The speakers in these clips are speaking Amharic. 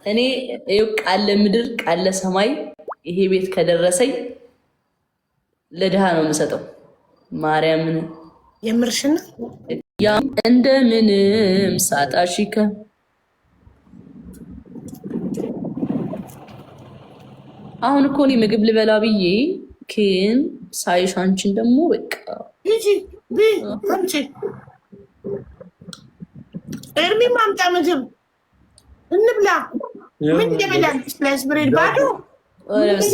እኔ ይኸው ቃለ ምድር ቃለ ሰማይ ይሄ ቤት ከደረሰኝ ለድሃ ነው የምሰጠው። ማርያምን የምርሽና ያ እንደምንም ሳጣሽከ አሁን እኮ እኔ ምግብ ልበላ ብዬ ግን ሳይሽ አንቺን ደግሞ በቃ ሂጂ አንቺ ኤርሚ ማምጣ ምግብ እንብላ። ምን ይበላል? ስላይስ ብሬድ ባዶ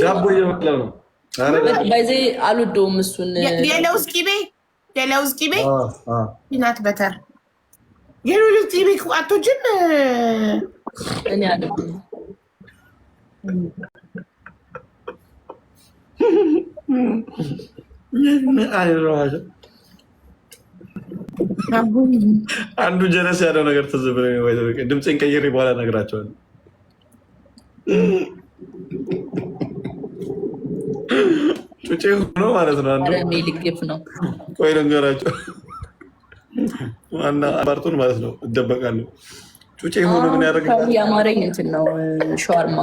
ዳቦ እየበላ ነው። ባይዜ አልወደውም እሱን። የለውዝ ቂቤ ፒናት በተር የለውዝ ቂቤ አቶጅን እኔ አለ አንዱ ጀነስ ያለው ነገር ትዝ ብሎኝ ድምፄን ቀይሬ በኋላ እነግራቸዋለሁ። ጩጬ ሆኖ ማለት ነው። አንዱ ልግፍ ነው። ቆይ ልንገራቸው። ዋና አባርቶን ማለት ነው። እደበቃለሁ። ጩጬ ሆኖ ምን ያደርጋል? የአማረኝ እንትን ነው ሸዋርማ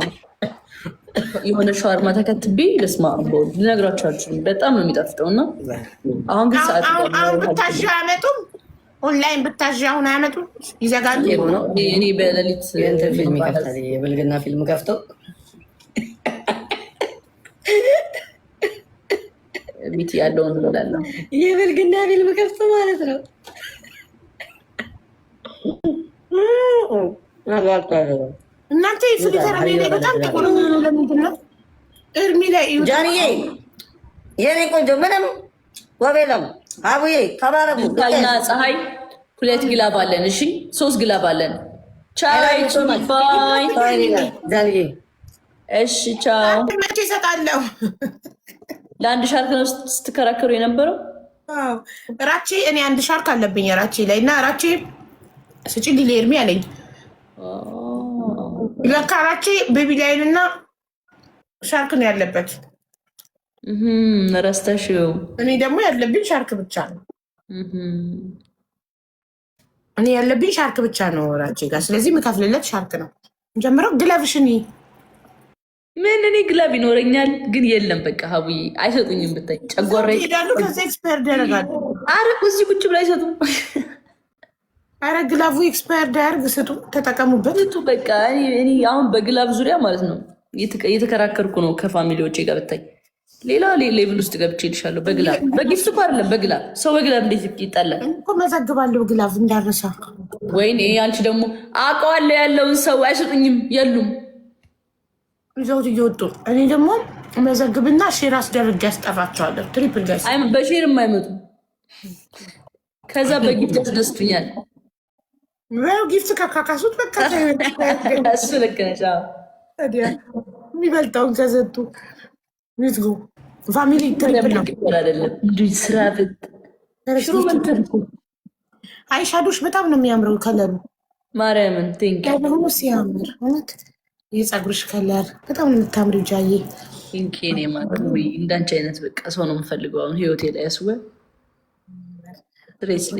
የሆነ ሸዋርማ ተከትቤ ልስማ ልነግራቸው አልችልም። በጣም ነው የሚጣፍጠው እና አሁን ግን ሰዓት ብታዥ አያመጡም። ኦንላይን ብታዥ አሁን አያመጡም፣ ይዘጋሉ። እኔ በሌሊት ፊልም ይከፍታል። የብልግና ፊልም ከፍተው ቤት ያለውን እንላለን። የብልግና ፊልም ከፍቶ ማለት ነው። እናንተ ፍሊተር በጣም ጥቁር ነው። ለምንድን ነው እርሚ ላይ ጃንዬ የኔ ቆንጆ ምንም ወቤለም አቡዬ ተባረኩ። ና ፀሐይ 2 ግላብ አለን። እሺ 3 ግላብ አለን። ቻይ ጃንዬ እሺ ቻው። መቼ እሰጣለሁ? ለአንድ ሻርክ ነው ስትከራከሩ የነበረው። ራቼ እኔ አንድ ሻርክ አለብኝ ራቼ ላይ እና ራቼ ስጭ ሊሌ እርሚ አለኝ። ለካ ራቼ ቤቢ ላይን እና ሻርክ ነው ያለበት። ረስተሽው። እኔ ደግሞ ያለብኝ ሻርክ ብቻ ነው። እኔ ያለብኝ ሻርክ ብቻ ነው ራቼ ጋር። ስለዚህ የምከፍልለት ሻርክ ነው። ጀምረው ግለብሽኒ ምን እኔ ግላብ ይኖረኛል ግን የለም። በቃ ሀቡዬ አይሰጡኝም። ብታይ ጨጓራ ይሄዳሉ። ከዚ ኤክስፐርድ ያደርጋሉ። አረ እዚህ ቁጭ ብላ አይሰጡም። አረ ግላቡ ኤክስፐርድ ያርግ፣ ስጡ፣ ተጠቀሙበት። ስጡ በቃ እኔ አሁን በግላብ ዙሪያ ማለት ነው እየተከራከርኩ ነው ከፋሚሊዎቼ ጋር። ብታይ ሌላ ሌቭል ውስጥ ገብቼ ይልሻለሁ። በግላብ በጊፍት እኮ አይደለም በግላብ ሰው በግላብ እንዴት ይጣላል እኮ። መዘግባለሁ ግላብ እንዳረሳ። ወይኔ አንቺ ደግሞ አውቀዋለሁ ያለውን ሰው አይሰጡኝም፣ የሉም ይዘውት እየወጡ እኔ ደግሞ መዘግብና ሼር አስደርግ ያስጠራቸዋለሁ። ትሪፕል ጋይስ በሼርም አይመጡም። ከዛ በጊፍት ያስደስቱኛል። ጊፍት ከካካሱት በቃ እሱ ልክ ነሽ። የሚበልጠውን ከሰጡ ሚትጎ ፋሚሊ ትሪፕል ነው አይደለም። ስራ አይሻዶሽ በጣም ነው የሚያምረው ከለሩ። ማርያምን ቴንክ ደግሞ ሲያምር እውነት የፀጉርሽ ከለር በጣም ነው የምታምሪው ጃዬ። ቴንኪኔ እንዳንቺ አይነት በቃ ሰው ነው የምፈልገው አሁን ህይወቴ ላይ ያስወ ስሬስሊ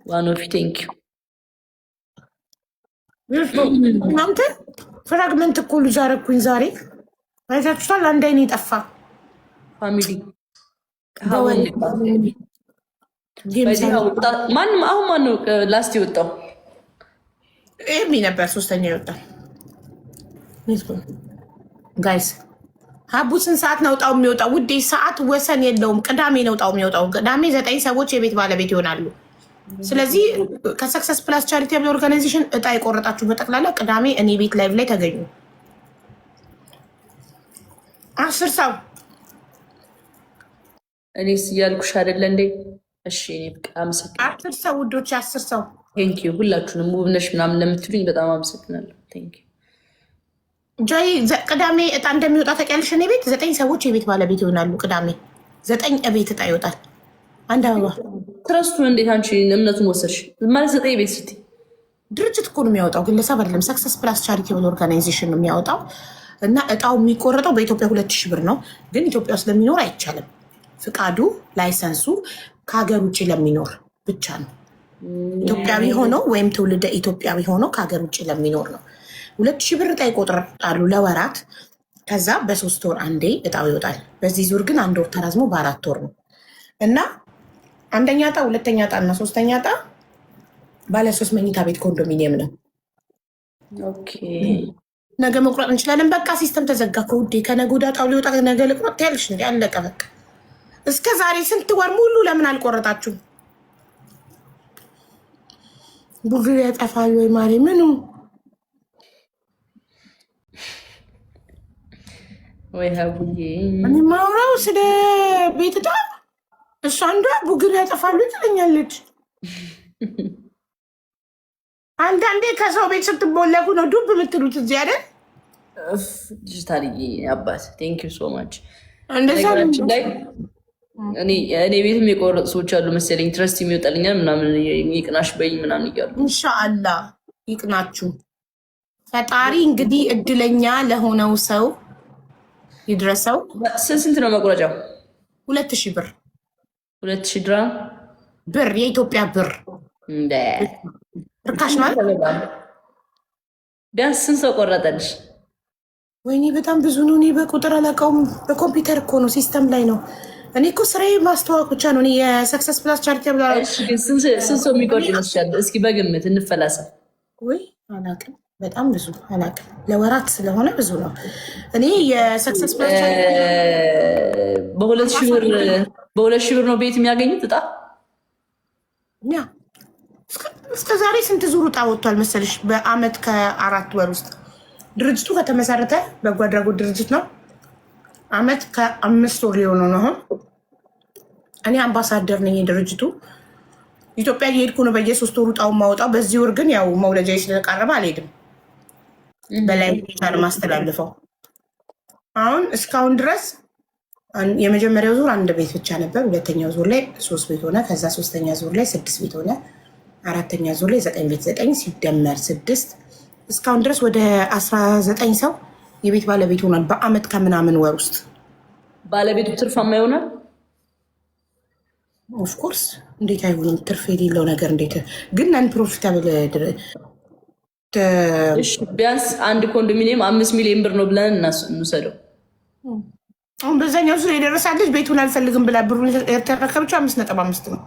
ዋኖፊ ቴንኪዩ። እናንተ ፍራግመንት እኮ ልጅ አደረኩኝ ዛሬ አይታችኋል። አንድ አይኔ ጠፋ። ፋሚሊ ማንም አሁን ማነው ላስት የወጣው? ኤርሚ ነበር ሶስተኛ ይወጣል። ጋይስ ሀቡ ስንት ሰዓት ነው እጣው የሚወጣው? ውዴ ሰዓት ወሰን የለውም። ቅዳሜ ነው እጣው የሚወጣው። ቅዳሜ 9 ሰዎች የቤት ባለቤት ይሆናሉ። ስለዚህ ከሰክሰስ ፕላስ ቻሪቴብል ኦርጋናይዜሽን እጣ የቆረጣችሁ በጠቅላላ ቅዳሜ እኔ ቤት ላይቭ ላይ ተገኙ። 10 ሰው እኔስ እያልኩሽ አይደለ እንዴ? እሺ እኔ በቃ አመሰግናለሁ። 10 ሰው ውዶች፣ 10 ሰው ቴንኪዩ። ሁላችሁንም ውብነሽ ምናምን ለምትሉኝ በጣም አመሰግናለሁ። ቴንኪዩ ጃይ። ቅዳሜ እጣ እንደሚወጣ ታውቂያለሽ? እኔ ቤት 9 ሰዎች የቤት ባለቤት ይሆናሉ። ቅዳሜ 9 ቤት እጣ ይወጣል። አንድ አበባ ትረስቱን እንዴት አንቺ እምነቱን ወሰድሽ ማለት? 9 ቤት ስትይ ድርጅት እኮ ነው የሚያወጣው፣ ግለሰብ አይደለም። ሰክሰስ ፕላስ ቻሪቴብል ኦርጋናይዜሽን ነው የሚያወጣው እና እጣው የሚቆረጠው በኢትዮጵያ 2000 ብር ነው። ግን ኢትዮጵያ ውስጥ ለሚኖር አይቻልም። ፍቃዱ ላይሰንሱ ከሀገር ውጭ ለሚኖር ብቻ ነው። ኢትዮጵያዊ ሆኖ ወይም ትውልደ ኢትዮጵያዊ ሆኖ ከሀገር ውጭ ለሚኖር ነው። 2,000 ብር ዕጣ ይቆጥራሉ ለወራት። ከዛ በ3 ወር አንዴ እጣው ይወጣል። በዚህ ዙር ግን 1 ወር ተራዝሞ በ4 ወር ነው እና አንደኛ ዕጣ፣ ሁለተኛ ዕጣ እና ሶስተኛ ዕጣ ባለ 3 መኝታ ቤት ኮንዶሚኒየም ነው። ኦኬ ነገ መቁረጥ እንችላለን። በቃ ሲስተም ተዘጋ ከውዴ። ከነገ ወዲያ ዕጣው ሊወጣ ነገ ልቁረጥ ያልሽ እንዲ አለቀ በቃ። እስከ ዛሬ ስንት ወር ሙሉ ለምን አልቆረጣችሁም? ቡግር ያጠፋል ወይ ማሪ? ምኑ ወይ ሀቡዬ፣ እኔ ማውራው ስለ ቤት ዕጣ፣ እሷ አንዷ ቡግር ያጠፋሉ ትለኛለች። አንዳንዴ ከሰው ቤት ስትቦለኩ ነው ዱብ የምትሉት እዚህ አይደል? ዲጂታልዬ አባት ቴንክ ዩ ሶ ማች። እንደዛ ላይ እኔ ቤትም የቆረጡ ሰዎች አሉ መሰለኝ። ትረስት የሚወጣልኛል ምናምን ይቅናሽ በይኝ ምናምን እያሉ። እንሻአላ ይቅናችሁ ፈጣሪ። እንግዲህ እድለኛ ለሆነው ሰው ይድረሰው። ስንት ነው መቁረጫው? 2,000 ብር። 2,000 ድራም ብር፣ የኢትዮጵያ ብር። እንደ ርካሽ ማለት ቢያንስ ስንት ሰው ቆረጠልሽ? ወይኔ በጣም ብዙ ነው። እኔ በቁጥር አላውቀውም። በኮምፒውተር እኮ ነው፣ ሲስተም ላይ ነው። እኔ እኮ ስራዬ ማስተዋወቅ ብቻ ነው። እኔ የሰክሰስ ፕላስ ቻሪቲ ብላ። ስንት ሰው የሚቆርጥ ይመስላል? እስኪ በግምት እንፈላሰል። ወይ አላውቅም፣ በጣም ብዙ አላውቅም። ለወራት ስለሆነ ብዙ ነው። እኔ የሰክሰስ ፕላስ በ2,000 ብር ነው ቤት የሚያገኙት ዕጣ። ያ እስከ ዛሬ ስንት ዙር ዕጣ ወጥቷል መሰለሽ? በአመት ከ4 ወር ውስጥ ድርጅቱ ከተመሰረተ በጎ አድራጎት ድርጅት ነው። አመት ከ5 ወር ሊሆነው ነው። አሁን እኔ አምባሳደር ነኝ የድርጅቱ። ኢትዮጵያ እየሄድኩ ነው በየ3 ወሩ ዕጣውን ማውጣው። በዚህ ወር ግን ያው መውለጃ ስለተቃረበ አልሄድም። በላይ ነው ማስተላልፈው። አሁን እስካሁን ድረስ የመጀመሪያው ዙር 1 ቤት ብቻ ነበር። ሁለተኛው ዙር ላይ 3 ቤት ሆነ። ከዛ ሶስተኛ ዙር ላይ 6 ቤት ሆነ። አራተኛ ዙር ላይ 9 ቤት፣ 9 ሲደመር 6 እስካሁን ድረስ ወደ 19 ሰው የቤት ባለቤት ሆኗል። በአመት ከምናምን ወር ውስጥ ባለቤቱ ትርፋማ ይሆናል። ኦፍኮርስ እንዴት አይሆንም? ትርፍ የሌለው ነገር እንዴት ግን ነን ፕሮፊታብል። ቢያንስ አንድ ኮንዶሚኒየም 5 ሚሊዮን ብር ነው ብለን እንውሰደው። አሁን በዛኛው ዙር የደረሳለች ቤቱን አልፈልግም ብላ ብሩን የተረከበችው 5.5 ነው።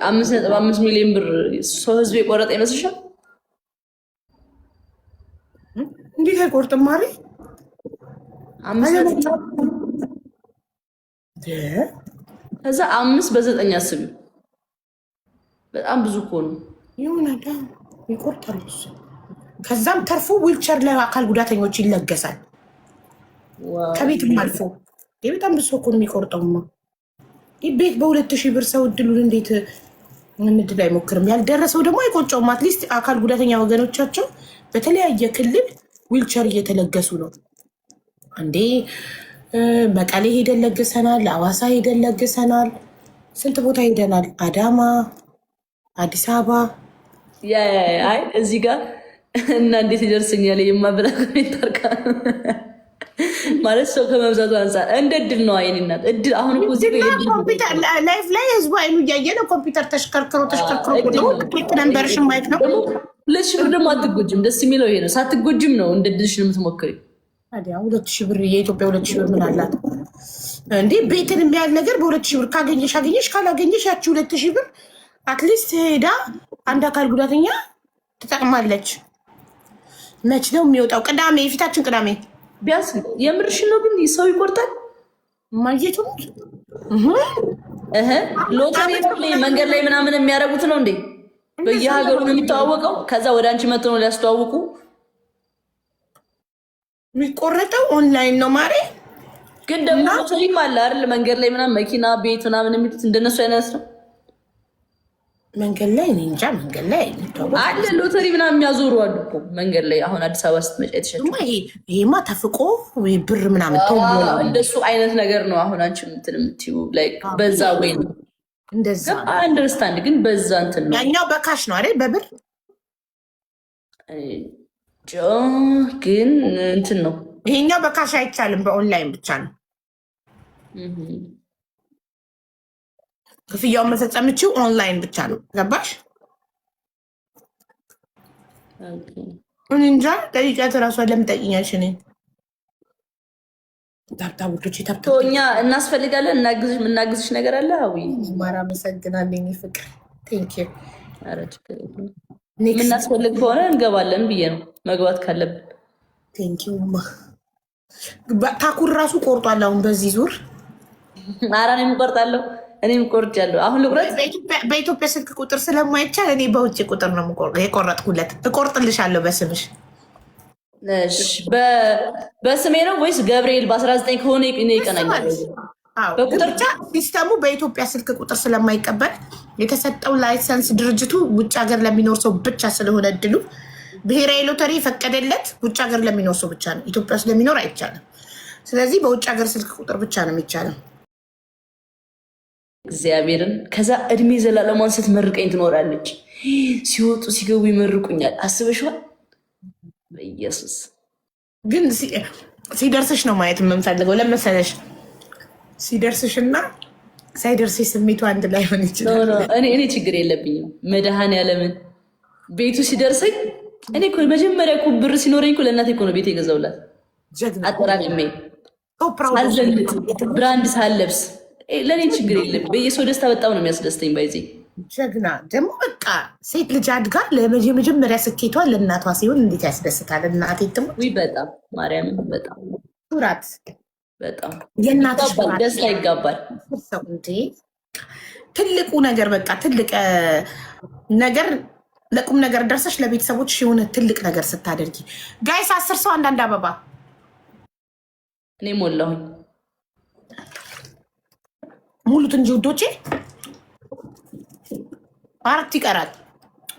5.5 ሚሊዮን ብር ሰው ህዝብ የቆረጠ ይመስልሻል? እንዴት አይቆርጥም? ማሪ ከዛ 5 በ9 አስቢ። በጣም ብዙ እኮ ነው። ይሆናል ይቆርጣል። ከዛም ተርፎ ዊልቸር ለአካል ጉዳተኞች ይለገሳል። ከቤትም አልፎ በጣም ብዙ እኮ ነው የሚቆርጠው። ይህ ቤት በ2,000 ብር ሰው እድሉን እንዴት እንድል አይሞክርም? ያልደረሰው ደግሞ አይቆጨውም። አትሊስት አካል ጉዳተኛ ወገኖቻቸው በተለያየ ክልል ዊልቸር እየተለገሱ ነው። አንዴ መቀሌ ሄደን ለግሰናል፣ አዋሳ ሄደን ለግሰናል፣ ስንት ቦታ ሄደናል፣ አዳማ፣ አዲስ አበባ። አይ እዚህ ጋር እና እንዴት ይደርስኛል የማበላ ኮሜንታርካ ማለት ሰው ከመብዛቱ አንጻር እንደ እድል ነው። አይኔ እናት እድል አሁን እኮ እዚህ ኮምፒውተር ላይፍ ላይ ህዝቡ አይኑ እያየ ነው። ኮምፒውተር ተሽከርክሮ ነንበርሽን ማየት ነው። 2,000 ብር ደግሞ አትጎጅም። ደስ የሚለው ይሄ ነው። ሳትጎጅም ነው እንደ እድልሽ ነው የምትሞክሪው። ታዲያ 2,000 ብር የኢትዮጵያ 2,000 ብር ምን አላት እንዴ? ቤትን የሚያህል ነገር በ2,000 ብር ካገኘሽ አገኘሽ፣ ካላገኘሽ ያቺ 2,000 ብር አትሊስት ሄዳ አንድ አካል ጉዳተኛ ትጠቅማለች። መች ነው የሚወጣው? ቅዳሜ፣ የፊታችን ቅዳሜ። ቢያንስ የምርሽን ነው ግን ሰው ይቆርጣል። ማየቱ ሎተሪ መንገድ ላይ ምናምን የሚያደርጉት ነው እንዴ? በየሀገሩ ነው የሚተዋወቀው። ከዛ ወደ አንቺ መጥቶ ነው ሊያስተዋውቁ። የሚቆረጠው ኦንላይን ነው ማሬ። ግን ደግሞ ሎተሪም አለ አይደል? መንገድ ላይ ምናምን መኪና ቤት ምናምን የሚሉት እንደነሱ አይነት ነው። መንገድ ላይ እኔ እንጃ። መንገድ ላይ አለ ሎተሪ ምናምን የሚያዞሩ አሉ እኮ መንገድ ላይ። አሁን አዲስ አበባ ስትመጪ የተሸጡ ይሄማ ተፍቆ ብር ምናምን እንደሱ አይነት ነገር ነው። አሁን አንቺ እንትን የምትይው በዛ ወይ ነው እንደዛ አንደርስታንድ። ግን በዛ እንትን ነው። ያኛው በካሽ ነው አይደል? በብር ግን እንትን ነው። ይሄኛው በካሽ አይቻልም፣ በኦንላይን ብቻ ነው ክፍያውን መፈጸም የምችው ኦንላይን ብቻ ነው። ገባሽ? እንጃ ጠይቂያት እራሷን ለምን ጠይቂኛለሽ? እኔን ታብታቦች እኛ እናስፈልጋለን። እናግዝሽ ነገር አለ። አዊ ማር አመሰግናለኝ ፍቅር ቴንኪው። የምናስፈልግ ከሆነ እንገባለን ብዬ ነው መግባት ካለብን። ቴንኪው ታኩር ራሱ ቆርጧል። አሁን በዚህ ዙር ኧረ እኔም እቆርጣለሁ። እኔም ቆርጫለሁ። አሁን ልቁረጥ። በኢትዮጵያ ስልክ ቁጥር ስለማይቻል እኔ በውጭ ቁጥር ነው የቆረጥኩለት። እቆርጥልሻለሁ በስምሽ። በስሜ ነው ወይስ ገብርኤል በ19 ከሆነ ይቀናኛል? በቁጥር ብቻ ሲስተሙ በኢትዮጵያ ስልክ ቁጥር ስለማይቀበል የተሰጠው ላይሰንስ ድርጅቱ ውጭ ሀገር ለሚኖር ሰው ብቻ ስለሆነ እድሉ ብሔራዊ ሎተሪ የፈቀደለት ውጭ ሀገር ለሚኖር ሰው ብቻ ነው። ኢትዮጵያ ውስጥ ለሚኖር አይቻልም። ስለዚህ በውጭ ሀገር ስልክ ቁጥር ብቻ ነው የሚቻለው። እግዚአብሔርን ከዛ እድሜ ዘላለሟን ስትመርቀኝ ትኖራለች። ሲወጡ ሲገቡ ይመርቁኛል። አስበሽዋል? በኢየሱስ ግን ሲደርስሽ ነው ማየት የምንፈልገው። ለመሰለሽ ሲደርስሽና ሳይደርስሽ ስሜቱ አንድ ላይ ሆን ይችላል። እኔ ችግር የለብኝም። መድኃኔዓለምን ቤቱ ሲደርሰኝ እኔ እኮ መጀመሪያ እኮ ብር ሲኖረኝ እኮ ለእናቴ እኮ ነው ቤት የገዛሁላት አጠራቅሜ ሳልዘንጥ ብራንድ ሳለብስ ለእኔ ችግር የለም። በየሰው ደስታ በጣም ነው የሚያስደስተኝ። ባይዜ ጀግና ደግሞ በቃ ሴት ልጅ አድጋ ለመጀመሪያ ስኬቷ ለእናቷ ሲሆን እንዴት ያስደስታል። እናቴ በጣም ማርያምን በጣም ኩራት በጣም የእናትሽ ደስታ ይጋባል። እንዴ ትልቁ ነገር በቃ ትልቅ ነገር ለቁም ነገር ደርሰሽ ለቤተሰቦች የሆነ ትልቅ ነገር ስታደርጊ። ጋይስ 10 ሰው አንዳንድ አበባ እኔ ሞላሁኝ። ሙሉት እንጂ ውዶቼ 4 ይቀራል።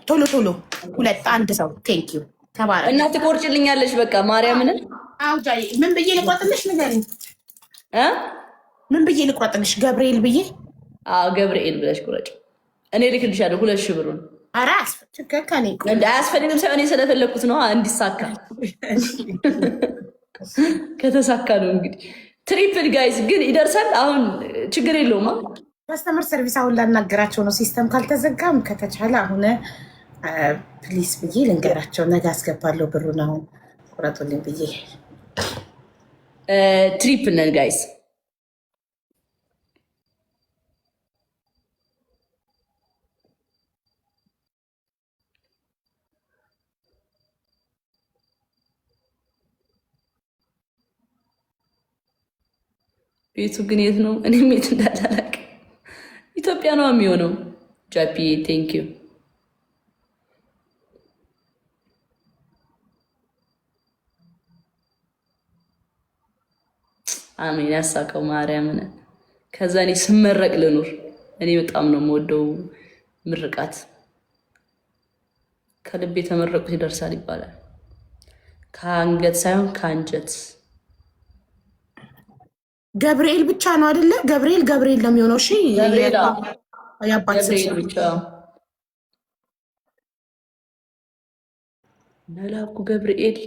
ቶሎ ቶሎ 2 1 ሰው ቴንኪዩ ተባረክ። እና ትቆርጭልኛለሽ በቃ ማርያምን። አውጃይ ምን ብዬ ልቆርጥልሽ? ንገሪኝ ምን ብዬ ልቆርጥልሽ? ገብርኤል ብዬ? አዎ ገብርኤል ብለሽ ቁረጭ። እኔ ልክልሻለሁ 2000 ብሩን። ኧረ አያስፈልግም ሳይሆን እኔ ስለፈለግኩት ነው እንዲሳካ። ከተሳካ ነው እንግዲህ ትሪፕል ጋይዝ ግን ይደርሳል። አሁን ችግር የለውም። ከስተመር ሰርቪስ አሁን ላናገራቸው ነው። ሲስተም ካልተዘጋም ከተቻለ አሁን ፕሊስ ብዬ ልንገራቸው። ነገ አስገባለሁ ብሩን አሁን ቁረጡልኝ ብዬ ትሪፕል ነን ጋይዝ። ቤቱ ግን የት ነው? እኔም የት እንዳላላቅ ኢትዮጵያ ነው የሚሆነው። ጃፒ ቴንክ ዩ። አሜን ያሳቀው ማርያምን። ከዛ እኔ ስመረቅ ልኑር። እኔ በጣም ነው የምወደው ምርቃት። ከልብ የተመረቁት ይደርሳል ይባላል። ከአንገት ሳይሆን ከአንጀት። ገብርኤል ብቻ ነው አይደለ? ገብርኤል ነው የሚሆነው። እሺ ያባት ብቻ መላኩ ገብርኤል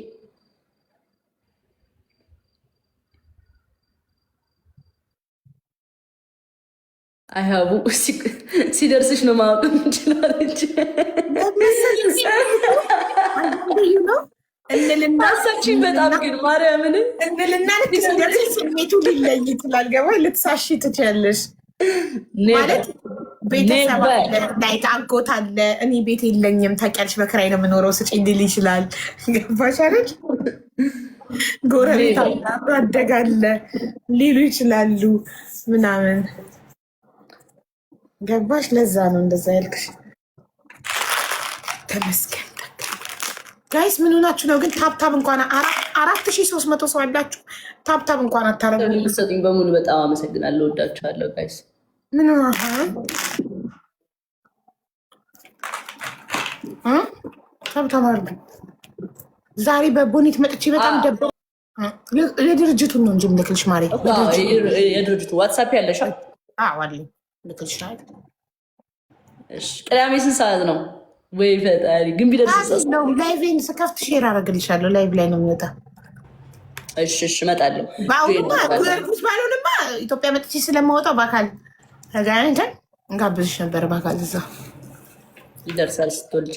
አይሃቡ ሲደርስሽ ነው ማወቅ እንችላለች። እንልናሳችን በጣም ግን ማርያምን እንልና ልክ ሲደርስሽ ስሜቱ ሊለይ ይችላል። ገባ ልትሳሺ ትችያለሽ ማለት ቤተሰብ ላይ አጎት አለ። እኔ ቤት የለኝም ታውቂያለሽ፣ በክራይ ነው የምኖረው ስጪኝ ሊል ይችላል። ገባሽ አይደል? ጎረቤት አደጋለ ሊሉ ይችላሉ ምናምን። ገባሽ? ለዛ ነው እንደዛ ያልክሽ። ተመስገን ጋይስ። ምን ሆናችሁ ነው ግን? ታብታብ እንኳን 4300 ሰው አላችሁ። ታብታብ እንኳን አታረጉ። ሰጡኝ በሙሉ በጣም አመሰግናለሁ። ወዳችኋለሁ ጋይስ። ምን ታብታብ አርጉ። ዛሬ በቦኒት መጥቼ በጣም ደበ የድርጅቱን ነው እንጂ ምልክልሽ ማሪ። የድርጅቱ ዋትሳፕ ያለሻ? አዎ አለኝ። ቅዳሜ ስንት ሰዓት ነው? ወይ ፈጣሪ ግን ቢደርስ ነው። ላይቬን ስከፍት ሼር አደርግልሻለሁ። ላይቭ ላይ ነው የሚወጣ። እሺ እመጣለሁ። በአሁኑማ ባልሆንማ ኢትዮጵያ መጥቼ ስለማወጣው በአካል ተገናኝተን እንጋብዝሽ ነበር። በአካል እዛ ይደርሳል ስትወልድ።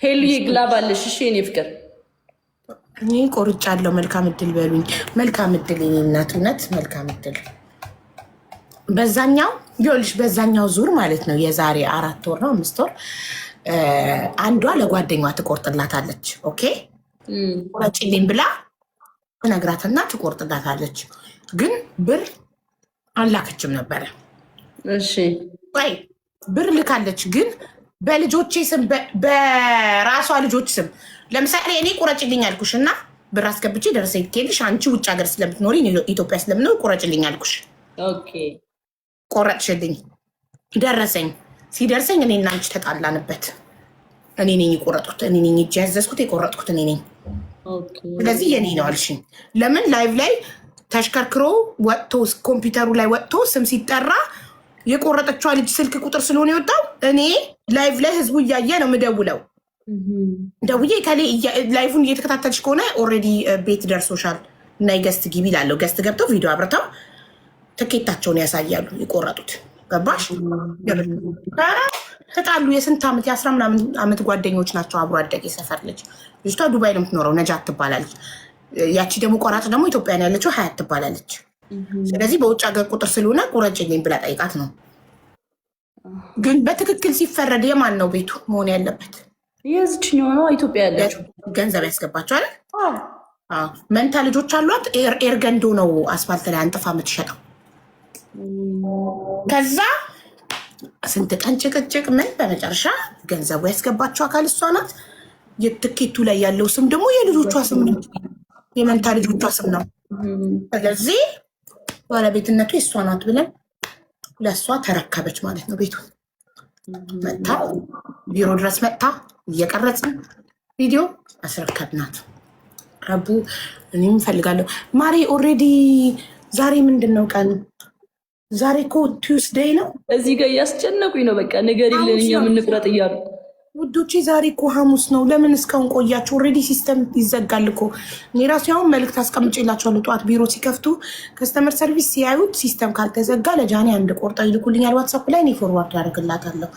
ሄሉዬ ግላብ አለሽ? እሺ የኔ ፍቅር እኔ ቆርጫለሁ። መልካም እድል በሉኝ። መልካም እድል የኔ እናት፣ እውነት መልካም እድል። በዛኛው ይኸውልሽ፣ በዛኛው ዙር ማለት ነው የዛሬ 4 ወር ነው 5 ወር አንዷ ለጓደኛዋ ትቆርጥላታለች። ኦኬ ቁረጭልኝ ብላ ትነግራትና ትቆርጥላታለች። ግን ብር አላከችም ነበረ። እሺ ወይ ብር ልካለች፣ ግን በልጆቼ ስም በራሷ ልጆች ስም። ለምሳሌ እኔ ቁረጭልኝ አልኩሽ እና ብር አስገብቼ ደረሰኝ ትኬልሽ። አንቺ ውጭ ሀገር ስለምትኖሪ ኢትዮጵያ ስለምኖር ቁረጭልኝ አልኩሽ። ኦኬ ቆረጥሽልኝ። ደረሰኝ ሲደርሰኝ እኔና አንቺ ተጣላንበት። እኔ ነኝ የቆረጥኩት፣ እኔ ነኝ እጅ ያዘዝኩት፣ የቆረጥኩት እኔ ነኝ። ስለዚህ የኔ ነው አልሽኝ። ለምን ላይቭ ላይ ተሽከርክሮ ወጥቶ ኮምፒውተሩ ላይ ወጥቶ ስም ሲጠራ የቆረጠችዋ ልጅ ስልክ ቁጥር ስለሆነ የወጣው እኔ ላይቭ ላይ ህዝቡ እያየ ነው ምደውለው። ደውዬ ከሌ ላይቭን እየተከታተልሽ ከሆነ ኦልሬዲ ቤት ደርሶሻል እና ገስት ግቢ ላለው ገስት ገብተው ቪዲዮ አብርተው ትኬታቸውን ያሳያሉ የቆረጡት። ገባሽ? ተጣሉ። የስንት ዓመት የ10 ምናምን ዓመት ጓደኞች ናቸው። አብሮ አደግ የሰፈር ልጅ። ልጅቷ ዱባይ ነው የምትኖረው፣ ነጃት ትባላለች። ያቺ ደግሞ ቆራጭ ደግሞ ኢትዮጵያን ያለችው ሀያት ትባላለች። ስለዚህ በውጭ ሀገር ቁጥር ስለሆነ ቁረጭልኝ ብላ ጠይቃት ነው። ግን በትክክል ሲፈረድ የማን ነው ቤቱ መሆን ያለበት? የዝችኛው ነው ኢትዮጵያ ያለችው። ገንዘብ ያስገባቸዋል። መንታ ልጆች አሏት። ኤርገንዶ ነው አስፋልት ላይ አንጥፋ የምትሸጠው። ከዛ ስንት ቀን ጭቅጭቅ ምን፣ በመጨረሻ ገንዘቡ ያስገባቸው አካል እሷ ናት። የትኬቱ ላይ ያለው ስም ደግሞ የልጆቿ ስም ነው፣ የመንታ ልጆቿ ስም ነው። ስለዚህ ባለቤትነቱ የእሷ ናት ብለን ለእሷ ተረከበች ማለት ነው። ቤቱ መታ ቢሮ ድረስ መጥታ እየቀረጽን ቪዲዮ አስረከብናት። ረቡ እኔም እፈልጋለሁ ማሬ። ኦልሬዲ ዛሬ ምንድን ነው ቀን? ዛሬ እኮ ቲውስዴይ ነው። እዚህ ጋር እያስጨነቁኝ ነው። በቃ ነገር የለን እኛ የምንቁረጥ እያሉ ውዶቼ፣ ዛሬ እኮ ሐሙስ ነው። ለምን እስካሁን ቆያችሁ? ኦልሬዲ ሲስተም ይዘጋል እኮ። እኔ ራሱ ያሁን መልዕክት አስቀምጬላቸዋለሁ። ጠዋት ቢሮ ሲከፍቱ ከስተመር ሰርቪስ ሲያዩት ሲስተም ካልተዘጋ ለጃኔ አንድ ቆርጠው ይልኩልኛል ዋትሳፕ ላይ። እኔ ፎርዋርድ ያደርግላታለሁ።